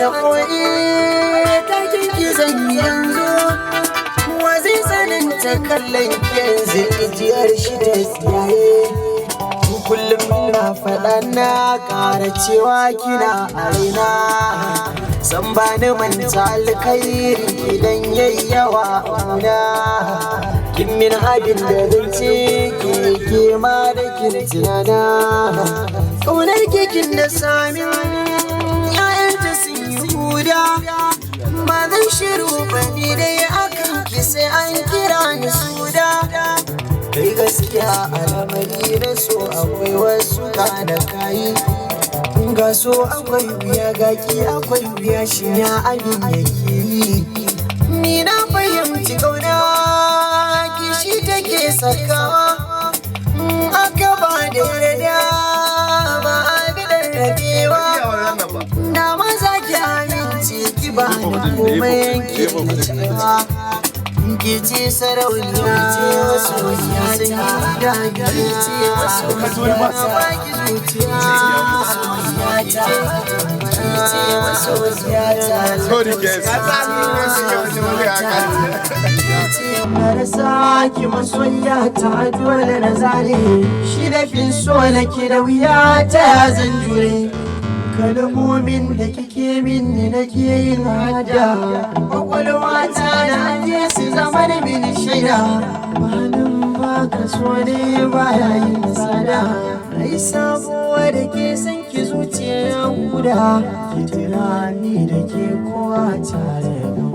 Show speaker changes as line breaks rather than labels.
ta koyi ta kinki zan yanzu wa zai tsananta kallon yanzu ijiyar shi ta tsiyaye kullum na faɗa na ƙara cewa kina aina san ba ni manta alkhairi idan yayi yawa auna kin min abin da zan ce ke ma da kin tunana ƙaunar kekin da samin ƴaƴanta sun yi huda ba zan shiru ba ni dai akan ki sai an kira ni suda kai gaskiya alamari na so akwai wasu da kayi ga so akwai wuya gaki akwai wuya shi ya abin yake yi ni na fahimci kauna kishi take sakawa aka ba da yarda ba abin rabewa na maza ki amince ki ba da komai yanke na cewa ki ce sarauniya ce wasu sun yi daga ki ce wasu ba ki zuciya Marasa ki masoya ta dole na zale shi da fin so nake da wuya ta zan jure kalmomin da kike minni nake yin hada kwakwalwa ta na je su zama da mini shaida mahalin baka so ne baya yin tsada ai sabuwa da ke san ki zuciya guda ki tunani da ke kowa tare da